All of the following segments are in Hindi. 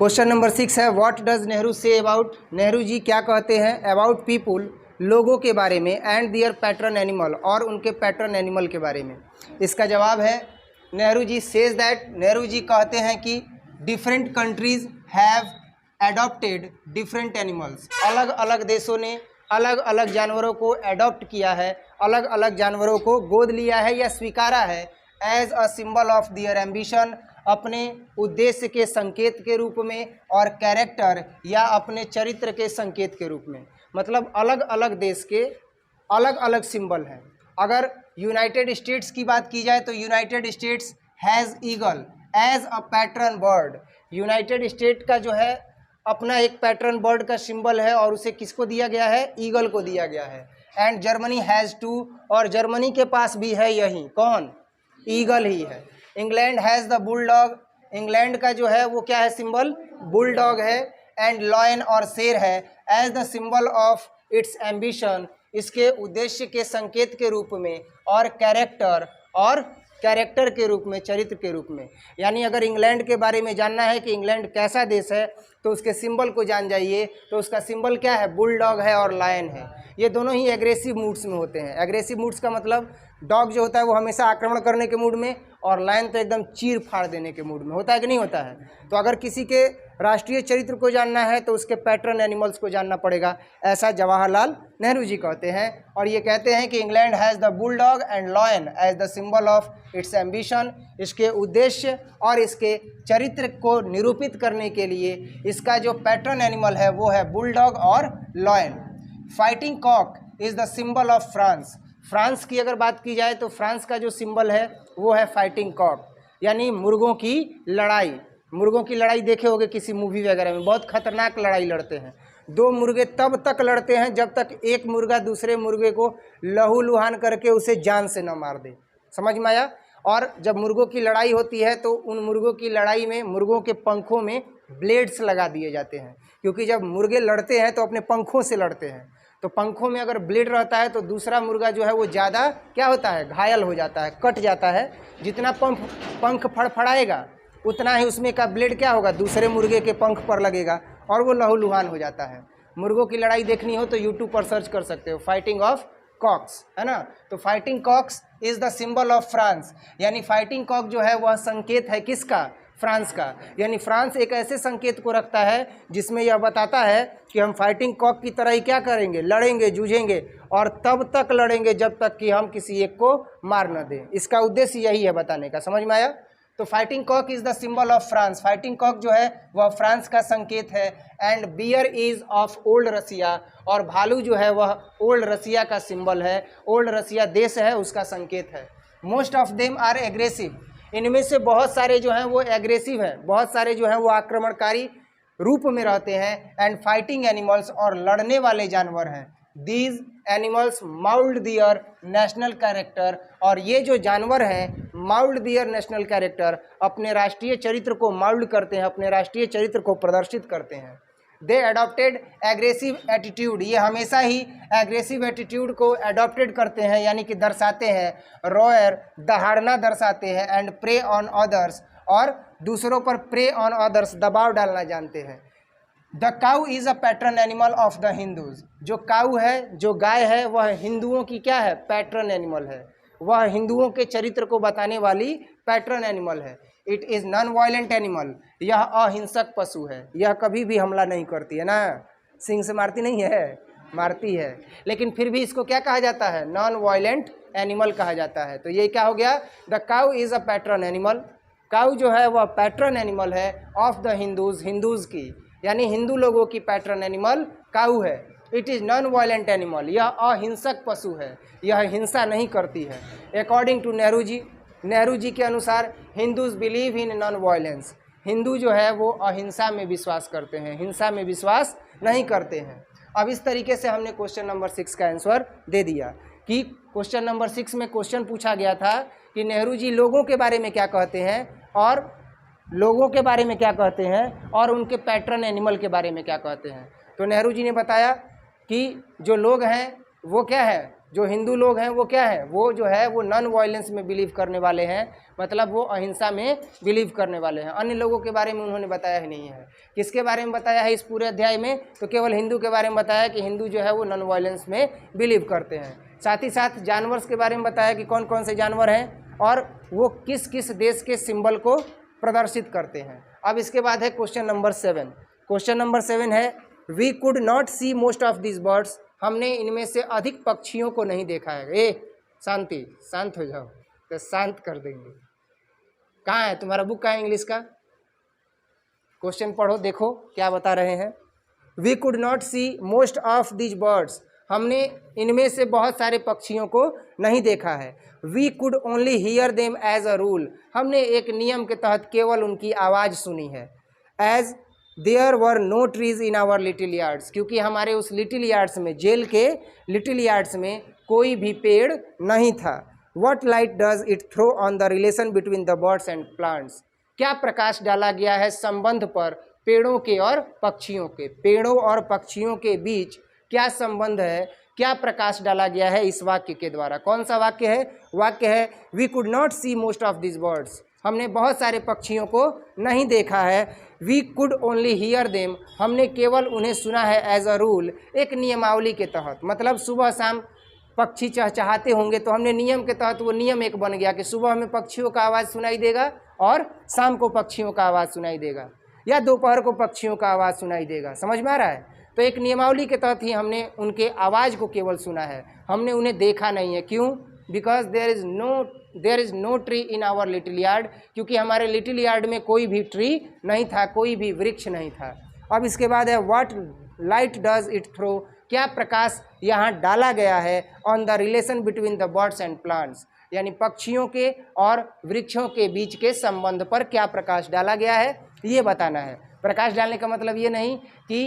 क्वेश्चन नंबर 6 है, what does Nehru say about, Nehru ji क्या कहते हैं अबाउट पीपुल, लोगों के बारे में, एंड दियर पैटर्न एनिमल, और उनके पैटर्न एनिमल के बारे में। इसका जवाब है नेहरू जी सेज दैट, नेहरू जी कहते हैं कि different countries have adopted different animals, अलग अलग देशों ने अलग अलग जानवरों को एडॉप्ट किया है, अलग अलग जानवरों को गोद लिया है या स्वीकारा है as a symbol of their ambition, अपने उद्देश्य के संकेत के रूप में, और कैरेक्टर या अपने चरित्र के संकेत के रूप में। मतलब अलग अलग देश के अलग अलग सिंबल हैं। अगर यूनाइटेड स्टेट्स की बात की जाए तो United States has eagle as a pattern bird. United State का जो है अपना एक पैटर्न बर्ड का सिंबल है और उसे किसको दिया गया है, ईगल को दिया गया है। एंड जर्मनी हैज़ टू, और जर्मनी के पास भी है यही, कौन, ईगल ही है। England has the bulldog, England का जो है वो क्या है सिंबल, बुलडॉग है। एंड लॉयन और शेर है as the symbol of its ambition, इसके उद्देश्य के संकेत के रूप में, और कैरेक्टर, और कैरेक्टर के रूप में, चरित्र के रूप में। यानी अगर इंग्लैंड के बारे में जानना है कि इंग्लैंड कैसा देश है तो उसके सिंबल को जान जाइए। तो उसका सिंबल क्या है, बुलडॉग है और लायन है। ये दोनों ही एग्रेसिव मूड्स में होते हैं। एग्रेसिव मूड्स का मतलब डॉग जो होता है वो हमेशा आक्रमण करने के मूड में, और लायन तो एकदम चीर फाड़ देने के मूड में होता है कि नहीं होता है। तो अगर किसी के राष्ट्रीय चरित्र को जानना है तो उसके पैटर्न एनिमल्स को जानना पड़ेगा, ऐसा जवाहरलाल नेहरू जी कहते हैं। और ये कहते हैं कि England has the bulldog and lion as the symbol of its ambition, इसके उद्देश्य और इसके चरित्र को निरूपित करने के लिए इसका जो पैटर्न एनिमल है वो है बुलडॉग और lion. Fighting cock is the symbol of France, France की अगर बात की जाए तो फ्रांस का जो सिंबल है वो है फाइटिंग कॉक, यानी मुर्गों की लड़ाई। मुर्गों की लड़ाई देखे होंगे किसी मूवी वगैरह में, बहुत खतरनाक लड़ाई लड़ते हैं। दो मुर्गे तब तक लड़ते हैं जब तक एक मुर्गा दूसरे मुर्गे को लहूलुहान करके उसे जान से न मार दे। समझ में आया। और जब मुर्गों की लड़ाई होती है तो उन मुर्गों की लड़ाई में मुर्गों के पंखों में ब्लेड्स लगा दिए जाते हैं, क्योंकि जब मुर्गे लड़ते हैं तो अपने पंखों से लड़ते हैं। तो पंखों में अगर ब्लेड रहता है तो दूसरा मुर्गा जो है वो ज़्यादा क्या होता है, घायल हो जाता है, कट जाता है। जितना पंख फड़फड़ाएगा उतना ही उसमें का ब्लेड क्या होगा, दूसरे मुर्गे के पंख पर लगेगा और वो लहूलुहान हो जाता है। मुर्गों की लड़ाई देखनी हो तो यूट्यूब पर सर्च कर सकते हो, फाइटिंग ऑफ कॉक्स, है ना। तो fighting cocks is the symbol of France, यानी फाइटिंग कॉक जो है वह संकेत है किसका, फ्रांस का। यानी फ्रांस एक ऐसे संकेत को रखता है जिसमें यह बताता है कि हम फाइटिंग कॉक की तरह ही क्या करेंगे, लड़ेंगे, जूझेंगे, और तब तक लड़ेंगे जब तक कि हम किसी एक को मार न दें। इसका उद्देश्य यही है बताने का, समझ में आया। तो fighting cock is the symbol of France, fighting cock जो है वह फ्रांस का संकेत है। And bear is of old Russia, और भालू जो है वह ओल्ड रसिया का सिंबल है, ओल्ड रसिया देश है उसका संकेत है। Most of them are aggressive, इनमें से बहुत सारे जो हैं वो एग्रेसिव हैं, बहुत सारे जो हैं वो आक्रमणकारी रूप में रहते हैं। एंड फाइटिंग एनिमल्स, और लड़ने वाले जानवर हैं। These animals moulded their national character, और ये जो जानवर हैं माउल्ड दियर नेशनल कैरेक्टर, अपने राष्ट्रीय चरित्र को माउल्ड करते हैं, अपने राष्ट्रीय चरित्र को प्रदर्शित करते हैं। दे एडॉप्टेड एग्रेसिव एटीट्यूड, ये हमेशा ही एग्रेसिव एटीट्यूड को एडॉप्टेड करते हैं, यानी कि दर्शाते हैं। रॉयर, दहाड़ना दर्शाते हैं। एंड प्रे ऑन अदर्स, और दूसरों पर प्रे ऑन अदर्स, दबाव डालना जानते हैं। The cow is a pattern animal of the Hindus, जो काउ है, जो गाय है, वह हिंदुओं की क्या है, पैटर्न एनिमल है। वह हिंदुओं के चरित्र को बताने वाली पैटर्न एनिमल है। It is non violent animal, यह अहिंसक पशु है, यह कभी भी हमला नहीं करती है ना, सिंग से मारती नहीं है, मारती है, लेकिन फिर भी इसको क्या कहा जाता है, नॉन वायलेंट एनिमल कहा जाता है। तो ये क्या हो गया, the cow is a pattern animal, cow जो है वह पैटर्न एनिमल है ऑफ द हिंदूज, हिंदूज की, यानी हिंदू लोगों की पैटर्न एनिमल काऊ है। It is non violent animal, यह अहिंसक पशु है, यह हिंसा नहीं करती है। अकॉर्डिंग टू नेहरू जी, नेहरू जी के अनुसार Hindus believe in non violence, Hindu जो है वो अहिंसा में विश्वास करते हैं, हिंसा में विश्वास नहीं करते हैं। अब इस तरीके से हमने क्वेश्चन नंबर 6 का आंसर दे दिया कि क्वेश्चन नंबर 6 में क्वेश्चन पूछा गया था कि नेहरू जी लोगों के बारे में क्या कहते हैं, और लोगों के बारे में क्या कहते हैं, और उनके पैटर्न एनिमल के बारे में क्या कहते हैं। तो नेहरू जी ने बताया कि जो लोग हैं वो क्या है, जो हिंदू लोग हैं वो क्या है, वो जो है वो नॉन वायलेंस में बिलीव करने वाले हैं, मतलब वो अहिंसा में बिलीव करने वाले हैं। अन्य लोगों के बारे में उन्होंने बताया ही नहीं है। किसके बारे में बताया है इस पूरे अध्याय में, तो केवल हिंदू के बारे में बताया कि हिंदू जो है वो नॉन वायलेंस में बिलीव करते हैं। साथ ही साथ जानवर के बारे में बताया कि कौन कौन से जानवर हैं और वो किस किस देश के सिंबल को प्रदर्शित करते हैं। अब इसके बाद है क्वेश्चन नंबर 7। क्वेश्चन नंबर 7 है we could not see most of this birds, हमने इनमें से अधिक पक्षियों को नहीं देखा है। ए शांति, शांत हो जाओ, तो शांत कर देंगे। कहाँ है तुम्हारा बुक, कहाँ है इंग्लिश का? क्वेश्चन पढ़ो, देखो क्या बता रहे हैं। We could not see most of this birds, हमने इनमें से बहुत सारे पक्षियों को नहीं देखा है। We could only hear them as a rule, हमने एक नियम के तहत केवल उनकी आवाज़ सुनी है। As there were no trees in our little yards, क्योंकि हमारे उस लिटिल यार्ड्स में, जेल के लिटिल यार्ड्स में कोई भी पेड़ नहीं था। What light does it throw on the relation between the birds and plants, क्या प्रकाश डाला गया है संबंध पर पेड़ों के और पक्षियों के, पेड़ों और पक्षियों के बीच क्या संबंध है, क्या प्रकाश डाला गया है इस वाक्य के द्वारा। कौन सा वाक्य है? वाक्य है we could not see most of this birds, हमने बहुत सारे पक्षियों को नहीं देखा है। We could only hear them, हमने केवल उन्हें सुना है एज अ रूल, एक नियमावली के तहत, मतलब सुबह शाम पक्षी चहचहाते होंगे तो हमने नियम के तहत, वो नियम एक बन गया कि सुबह हमें पक्षियों का आवाज़ सुनाई देगा और शाम को पक्षियों का आवाज़ सुनाई देगा, या दोपहर को पक्षियों का आवाज़ सुनाई देगा। समझ में आ रहा है? तो एक नियमावली के तहत ही हमने उनके आवाज़ को केवल सुना है, हमने उन्हें देखा नहीं है। क्यों? Because there is no tree in our little yard, क्योंकि हमारे लिटिल यार्ड में कोई भी ट्री नहीं था, कोई भी वृक्ष नहीं था। अब इसके बाद है what light does it throw, क्या प्रकाश यहाँ डाला गया है on the relation between the birds and plants, यानी पक्षियों के और वृक्षों के बीच के संबंध पर क्या प्रकाश डाला गया है, ये बताना है। प्रकाश डालने का मतलब ये नहीं कि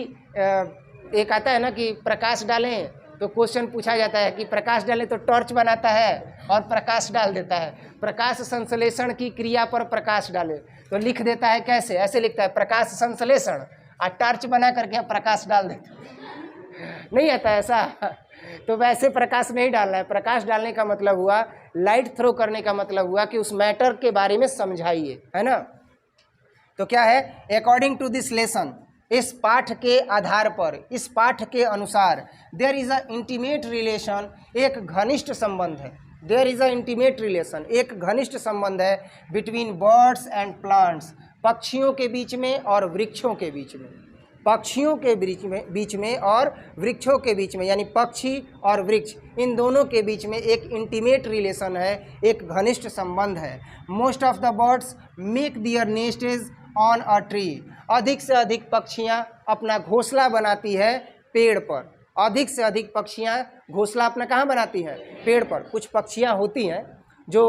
एक आता है ना कि प्रकाश डालें, तो क्वेश्चन पूछा जाता है कि प्रकाश डालें तो टॉर्च बनाता है और प्रकाश डाल देता है। प्रकाश संश्लेषण की क्रिया पर प्रकाश डाले तो लिख देता है कैसे, ऐसे लिखता है प्रकाश संश्लेषण, और टॉर्च बना करके प्रकाश डाल देता है, नहीं आता ऐसा। तो वैसे प्रकाश नहीं डालना है। प्रकाश डालने का मतलब हुआ, लाइट थ्रो करने का मतलब हुआ कि उस मैटर के बारे में समझाइए, है ना। तो क्या है, अकॉर्डिंग टू दिस लेसन, इस पाठ के आधार पर, इस पाठ के अनुसार, there is a intimate relation, एक घनिष्ठ संबंध है। There is a intimate relation, एक घनिष्ठ संबंध है बिटवीन बर्ड्स एंड प्लांट्स, पक्षियों के बीच में और वृक्षों के बीच में, पक्षियों के बीच में और वृक्षों के बीच में, यानी पक्षी और वृक्ष, इन दोनों के बीच में एक इंटीमेट रिलेशन है, एक घनिष्ठ संबंध है। Most of the birds make their nests on a tree, अधिक से अधिक पक्षियाँ अपना घोंसला बनाती है पेड़ पर। अधिक से अधिक पक्षियाँ घोंसला अपना कहाँ बनाती हैं? पेड़ पर। कुछ पक्षियाँ होती हैं जो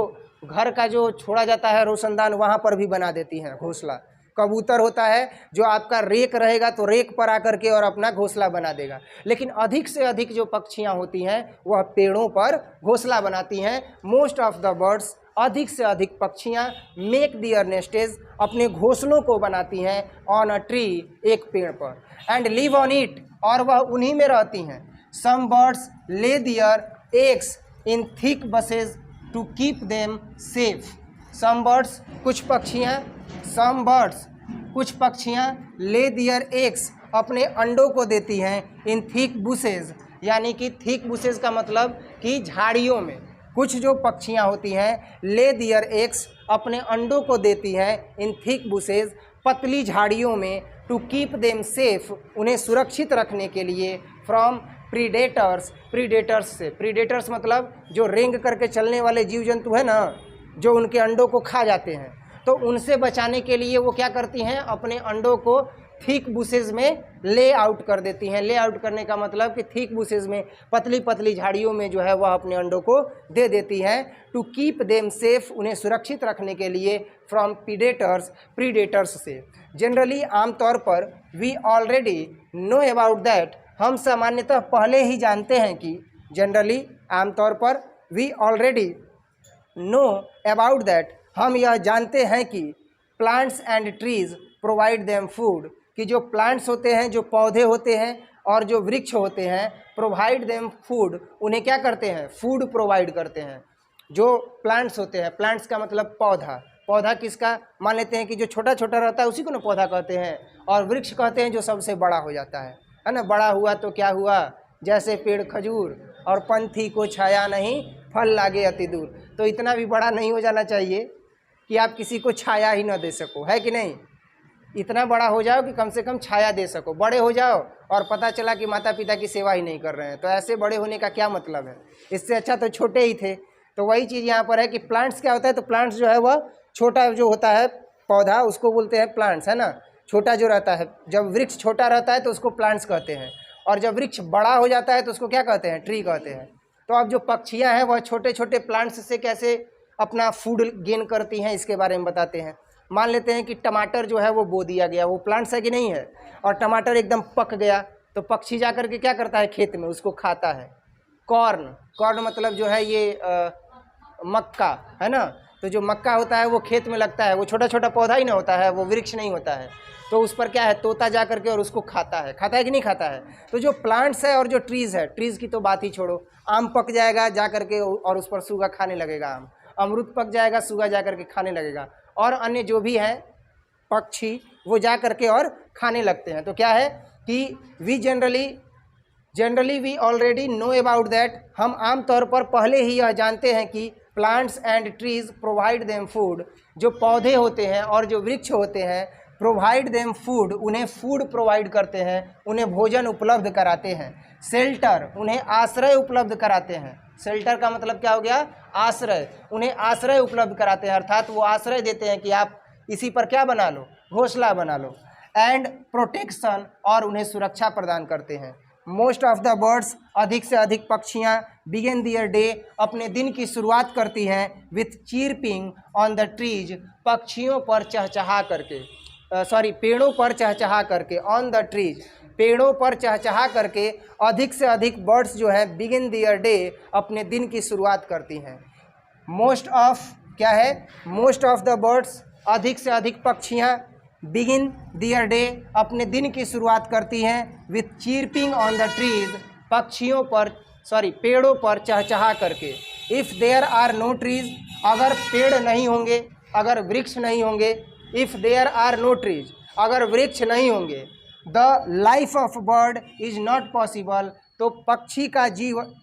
घर का जो छोड़ा जाता है रोशनदान, वहाँ पर भी बना देती हैं घोंसला। कबूतर होता है जो आपका रेक रहेगा तो रेक पर आकर के और अपना घोंसला बना देगा। लेकिन अधिक से अधिक जो पक्षियाँ होती हैं वह पेड़ों पर घोंसला बनाती हैं। मोस्ट ऑफ द बर्ड्स, अधिक से अधिक पक्षियाँ मेक दियर नेस्टेज, अपने घोंसलों को बनाती हैं ऑन अ ट्री, एक पेड़ पर, एंड लिव ऑन इट, और वह उन्हीं में रहती हैं। Some birds lay their eggs in thick bushes to keep them safe. Some birds, कुछ पक्षियाँ, सम बर्ड्स, कुछ पक्षियाँ ले दियर एग्स, अपने अंडों को देती हैं इन थिक बुशेज, यानी कि थिक बुशेज का मतलब कि झाड़ियों में। कुछ जो पक्षियाँ होती हैं ले दियर एग्स, अपने अंडों को देती हैं इन थिक बुशेज, पतली झाड़ियों में, टू कीप देम सेफ, उन्हें सुरक्षित रखने के लिए, फ्रॉम प्रीडेटर्स, प्रीडेटर्स से। प्रीडेटर्स मतलब जो रेंग करके चलने वाले जीव जंतु है ना, जो उनके अंडों को खा जाते हैं, तो उनसे बचाने के लिए वो क्या करती हैं, अपने अंडों को थिक बुशेज में ले आउट कर देती हैं। ले आउट करने का मतलब कि थिक बुशेज में, पतली पतली झाड़ियों में जो है वह अपने अंडों को दे देती हैं। टू कीप देम सेफ, उन्हें सुरक्षित रखने के लिए, फ्रॉम प्रीडेटर्स, प्रीडेटर्स से। जनरली, आमतौर पर, we already know about that, हम सामान्यतः पहले ही जानते हैं कि, जनरली आमतौर पर, we already know about that, हम यह जानते हैं कि, plants and trees provide them food, कि जो प्लांट्स होते हैं, जो पौधे होते हैं और जो वृक्ष होते हैं प्रोवाइड देम फूड, उन्हें क्या करते हैं, फूड प्रोवाइड करते हैं। जो प्लांट्स होते हैं, प्लांट्स का मतलब पौधा, पौधा किसका, मान लेते हैं कि जो छोटा छोटा रहता है उसी को ना पौधा कहते हैं, और वृक्ष कहते हैं जो सबसे बड़ा हो जाता है ना। बड़ा हुआ तो क्या हुआ, जैसे पेड़ खजूर, और पंथी को छाया नहीं फल लागे अति दूर। तो इतना भी बड़ा नहीं हो जाना चाहिए कि आप किसी को छाया ही ना दे सको, है कि नहीं। इतना बड़ा हो जाओ कि कम से कम छाया दे सको। बड़े हो जाओ और पता चला कि माता पिता की सेवा ही नहीं कर रहे हैं, तो ऐसे बड़े होने का क्या मतलब है। इससे अच्छा तो छोटे ही थे। तो वही चीज़ यहाँ पर है कि प्लांट्स क्या होता है, तो प्लांट्स जो है वह छोटा जो होता है पौधा, उसको बोलते हैं प्लांट्स, है ना। छोटा जो रहता है, जब वृक्ष छोटा रहता है तो उसको प्लांट्स कहते हैं, और जब वृक्ष बड़ा हो जाता है तो उसको क्या कहते हैं, ट्री कहते हैं। तो अब जो पक्षियाँ हैं वह छोटे छोटे प्लांट्स से कैसे अपना फूड गेन करती हैं, इसके बारे में बताते हैं। मान लेते हैं कि टमाटर जो है वो बो दिया गया, वो प्लांट्स है कि नहीं है, और टमाटर एकदम पक गया, तो पक्षी जा कर के क्या करता है, खेत में उसको खाता है। कॉर्न, कॉर्न मतलब जो है ये मक्का, है ना। तो जो मक्का होता है वो खेत में लगता है, वो छोटा छोटा पौधा ही ना होता है, वो वृक्ष नहीं होता है। तो उस पर क्या है, तोता जा करके और उसको खाता है कि नहीं खाता है। तो जो प्लांट्स है और जो ट्रीज़ है, ट्रीज़ की तो बात ही छोड़ो, आम पक जाएगा जा करके और उस पर सूगा खाने लगेगा, आम, अमरूद पक जाएगा, सूगा जा करके खाने लगेगा, और अन्य जो भी है पक्षी वो जा करके और खाने लगते हैं। तो क्या है कि we generally we already know about that, हम आम तौर पर पहले ही यह जानते हैं कि plants and trees provide them food, जो पौधे होते हैं और जो वृक्ष होते हैं प्रोवाइड देम फूड, उन्हें फूड प्रोवाइड करते हैं, उन्हें भोजन उपलब्ध कराते हैं। शेल्टर, उन्हें आश्रय उपलब्ध कराते हैं। शेल्टर का मतलब क्या हो गया, आश्रय, उन्हें आश्रय उपलब्ध कराते हैं, अर्थात वो आश्रय देते हैं कि आप इसी पर क्या बना लो, घोंसला बना लो। एंड प्रोटेक्शन, और उन्हें सुरक्षा प्रदान करते हैं। मोस्ट ऑफ द बर्ड्स, अधिक से अधिक पक्षियाँ, बिगिन दियर डे, अपने दिन की शुरुआत करती हैं, with chirping on the trees, पक्षियों पर चहचहा करके, पेड़ों पर चहचहा करके, ऑन द ट्रीज, पेड़ों पर चहचहा करके अधिक से अधिक बर्ड्स जो है बिगिन दियर डे, अपने दिन की शुरुआत करती हैं। मोस्ट ऑफ क्या है, मोस्ट ऑफ द बर्ड्स, अधिक से अधिक पक्षियाँ, बिगिन दियर डे, अपने दिन की शुरुआत करती हैं, with chirping on the trees, पक्षियों पर पेड़ों पर चहचहा करके। If there are no trees, अगर पेड़ नहीं होंगे, अगर वृक्ष नहीं होंगे, if there are no trees, अगर वृक्ष नहीं होंगे, the life of bird is not possible, तो पक्षी का जीवन,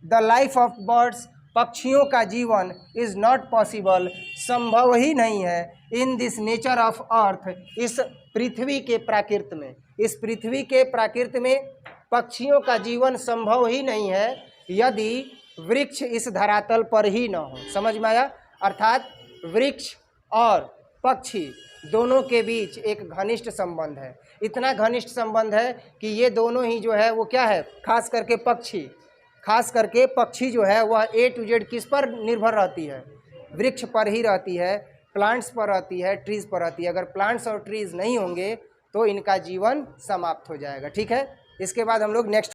द लाइफ ऑफ बर्ड्स, पक्षियों का जीवन, इज़ नॉट पॉसिबल, संभव ही नहीं है, in this nature of earth, इस पृथ्वी के प्राकृत में, इस पृथ्वी के प्राकृत में पक्षियों का जीवन संभव ही नहीं है यदि वृक्ष इस धरातल पर ही न हो। समझ में आया। अर्थात वृक्ष और पक्षी दोनों के बीच एक घनिष्ठ संबंध है, इतना घनिष्ठ संबंध है कि ये दोनों ही जो है वो क्या है, खास करके पक्षी जो है वह A to Z किस पर निर्भर रहती है, वृक्ष पर ही रहती है, प्लांट्स पर रहती है, ट्रीज़ पर रहती है। अगर प्लांट्स और ट्रीज़ नहीं होंगे तो इनका जीवन समाप्त हो जाएगा। ठीक है, इसके बाद हम लोग नेक्स्ट